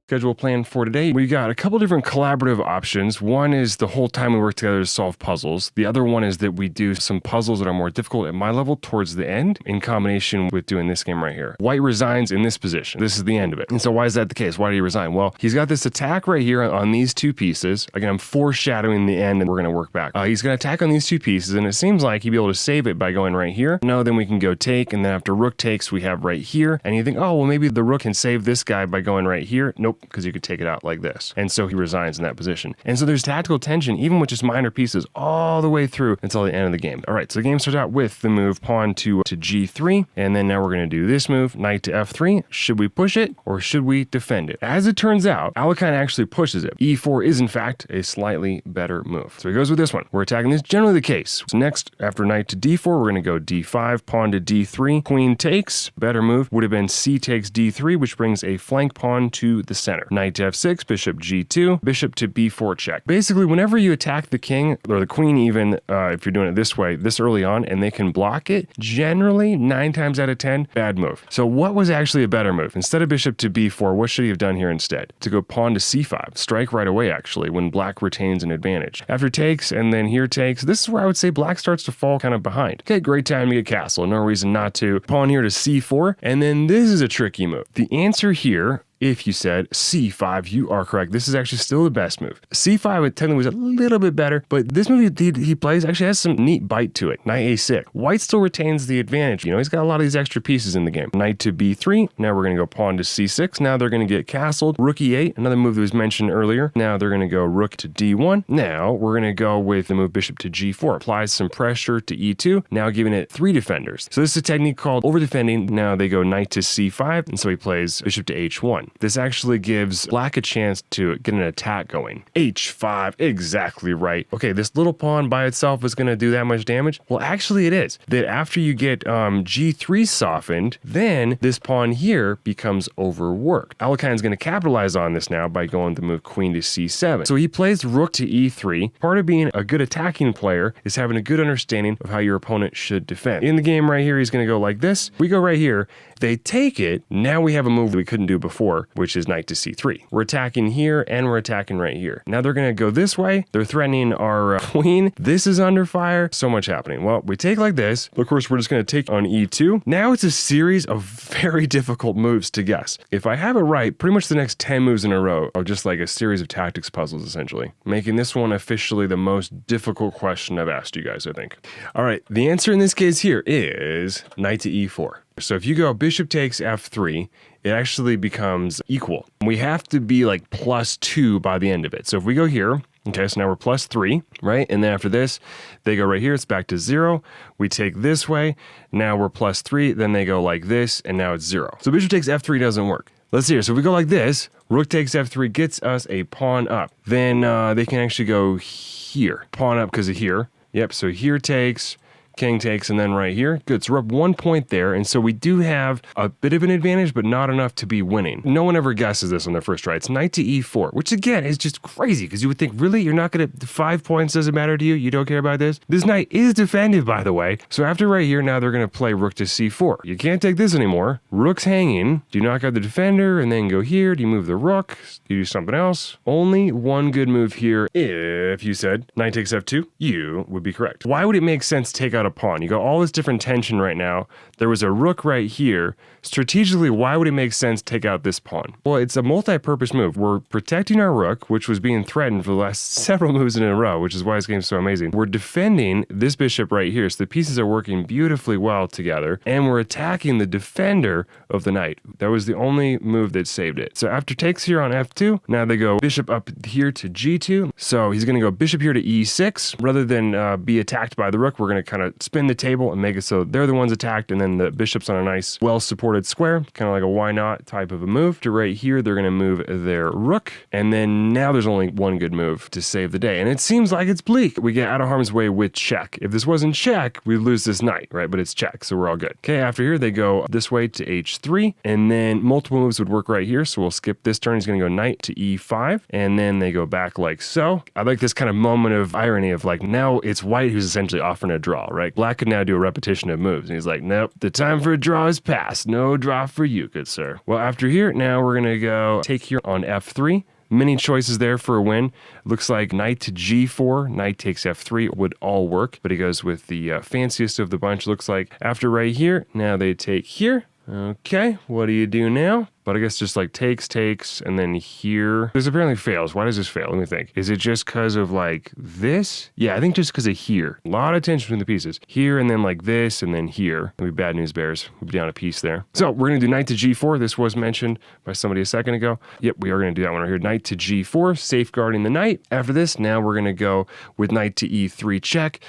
Schedule plan for today. We got a couple different collaborative options. One is the whole time we work together to solve puzzles. The other one is that we do some puzzles that are more difficult at my level towards the end in combination with doing this game right here. White resigns in this position. This is the end of it. And so why is that the case? Why did he resign? Well, he's got this attack right here on these two pieces. Again, I'm foreshadowing the end and we're going to work back. He's going to attack on these two pieces and it seems like he'd be able to save it by going right here. No, then we can go take, and then after rook takes, we have right here. And you think, oh, well, maybe the rook can save this guy by going right here. Nope, because you could take it out like this. And so he resigns in that position. And so there's tactical tension, even with just minor pieces, all the way through until the end of the game. All right, so the game starts out with the move pawn to g3, and then now we're going to do this move, knight to f3. Should we push it or should we defend it? As it turns out, Alekhine actually pushes it. e4 is in fact a slightly better move. So he goes with this one. We're attacking this, generally the case. So next, after knight to d4, we're going to go d5, pawn to d3, queen takes. Better move would have been c takes d3, which brings a flank pawn to the center. Knight to f6, bishop g2, bishop to b4 check. Basically, whenever you attack the king or the queen, even if you're doing it this way, this early on, and they can block it, generally 9 times out of 10, bad move. So what was actually a better move? Instead of bishop to b4, what should he have done here instead? To go pawn to c5, strike right away actually, when black retains an advantage. After takes and then here takes, this is where I would say black starts to fall kind of behind. Okay, great time to get castle, no reason not to. Pawn here to c4, and then this is a tricky move. The answer here, if you said c5, you are correct. This is actually still the best move. c5 technically was a little bit better, but this move he plays actually has some neat bite to it. Knight a6. White still retains the advantage. You know, he's got a lot of these extra pieces in the game. Knight to b3. Now we're going to go pawn to c6. Now they're going to get castled. Rook e8, another move that was mentioned earlier. Now they're going to go rook to d1. Now we're going to go with the move bishop to g4. Applies some pressure to e2. Now giving it 3 defenders. So this is a technique called over-defending. Now they go knight to c5, and so he plays bishop to h1. This actually gives black a chance to get an attack going. h5, exactly right. Okay, this little pawn by itself is going to do that much damage? Well, actually it is. That after you get g3 softened, then this pawn here becomes overworked. Alekhine's going to capitalize on this now by going to move queen to c7. So he plays rook to e3. Part of being a good attacking player is having a good understanding of how your opponent should defend. In the game right here, he's going to go like this. We go right here. They take it. Now we have a move that we couldn't do before, which is knight to c3. We're attacking here and we're attacking right here. Now they're going to go this way. They're threatening our queen. This is under fire. So much happening. Well, we take like this. Of course, we're just going to take on e2. Now it's a series of very difficult moves to guess. If I have it right, pretty much the next 10 moves in a row are just like a series of tactics puzzles, essentially, making this one officially the most difficult question I've asked you guys, I think. All right, the answer in this case here is knight to e4. So if you go bishop takes f3, it actually becomes equal. We have to be like +2 by the end of it. So if we go here, okay, so now we're +3, right? And then after this, they go right here, it's back to 0. We take this way, now we're +3, then they go like this, and now it's 0. So bishop takes f3 doesn't work. Let's see here. So if we go like this, rook takes f3 gets us a pawn up. Then they can actually go here. Pawn up because of here. Yep, so here takes, king takes, and then right here. Good, so we're up 1 point there, and so we do have a bit of an advantage, but not enough to be winning. No one ever guesses this on their first try. It's knight to e4, which again is just crazy, because you would think, really? You're not going to, 5 points doesn't matter to you? You don't care about this? This knight is defended, by the way. So after right here, now they're going to play rook to c4. You can't take this anymore. Rook's hanging. Do you knock out the defender, and then go here? Do you move the rook? Do you do something else? Only one good move here. If you said knight takes f2, you would be correct. Why would it make sense to take out a pawn? You got all this different tension right now. There was a rook right here. Strategically, why would it make sense to take out this pawn? Well, it's a multi-purpose move. We're protecting our rook, which was being threatened for the last several moves in a row, which is why this game's so amazing. We're defending this bishop right here, so the pieces are working beautifully well together, and we're attacking the defender of the knight. That was the only move that saved it. So after takes here on f2, now they go bishop up here to g2. So he's going to go bishop here to e6. Rather than be attacked by the rook, we're going to kind of spin the table and make it so they're the ones attacked, and then the bishop's on a nice, well-supported square, kind of like a why not type of a move. To right here, they're going to move their rook, and then now there's only one good move to save the day, and it seems like it's bleak. We get out of harm's way with check. If this wasn't check, we'd lose this knight, right? But it's check, so we're all good. Okay, after here, they go this way to h3, and then multiple moves would work right here, so we'll skip this turn. He's going to go knight to e5, and then they go back like so. I like this kind of moment of irony of like, now it's white who's essentially offering a draw, right? Black could now do a repetition of moves, and he's like, nope, the time for a draw is past. No draw for you, good sir. Well, after here, now we're going to go take here on f3. Many choices there for a win. Looks like knight to g4, knight takes f3 would all work, but he goes with the fanciest of the bunch. Looks like after right here, now they take here. Okay, what do you do now? But I guess just like takes, and then here. This apparently fails. Why does this fail? Let me think. Is it just because of like this? Yeah, I think just because of here. A lot of tension between the pieces. Here and then like this and then here. That'd be bad news bears. We'll be down a piece there. So we're going to do knight to g4. This was mentioned by somebody a second ago. Yep, we are going to do that one right here. Knight to g4, safeguarding the knight. After this, now we're going to go with knight to e3 check.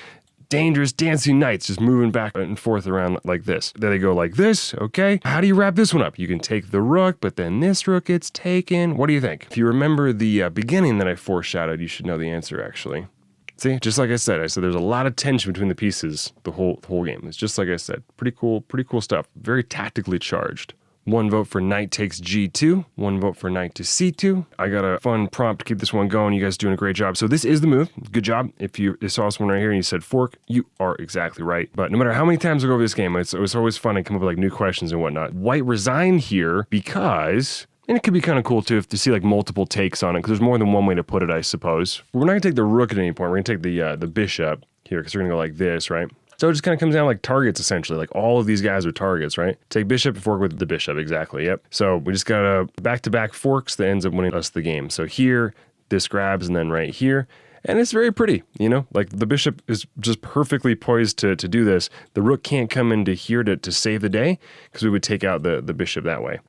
Dangerous dancing knights just moving back and forth around like this. Then they go like this, okay? How do you wrap this one up? You can take the rook, but then this rook gets taken. What do you think? If you remember the beginning that I foreshadowed, you should know the answer actually. See, just like I said there's a lot of tension between the pieces the whole game. It's just like I said, pretty cool stuff. Very tactically charged. 1 vote for knight takes g2, 1 vote for knight to c2. I got a fun prompt to keep this one going. You guys are doing a great job. So this is the move. Good job. If you saw this one right here and you said fork, you are exactly right. But no matter how many times I go over this game, it was always fun to come up with like new questions and whatnot. White resigned here because... And it could be kind of cool too if to see like multiple takes on it, because there's more than one way to put it, I suppose. We're not gonna take the rook at any point. We're gonna take the bishop here because we're gonna go like this, right? So it just kind of comes down like targets, essentially. Like all of these guys are targets, right? Take bishop and fork with the bishop, exactly, yep. So we just got a back-to-back forks that ends up winning us the game. So here, this grabs, and then right here. And it's very pretty, you know? Like the bishop is just perfectly poised to do this. The rook can't come into here to save the day, because we would take out the bishop that way.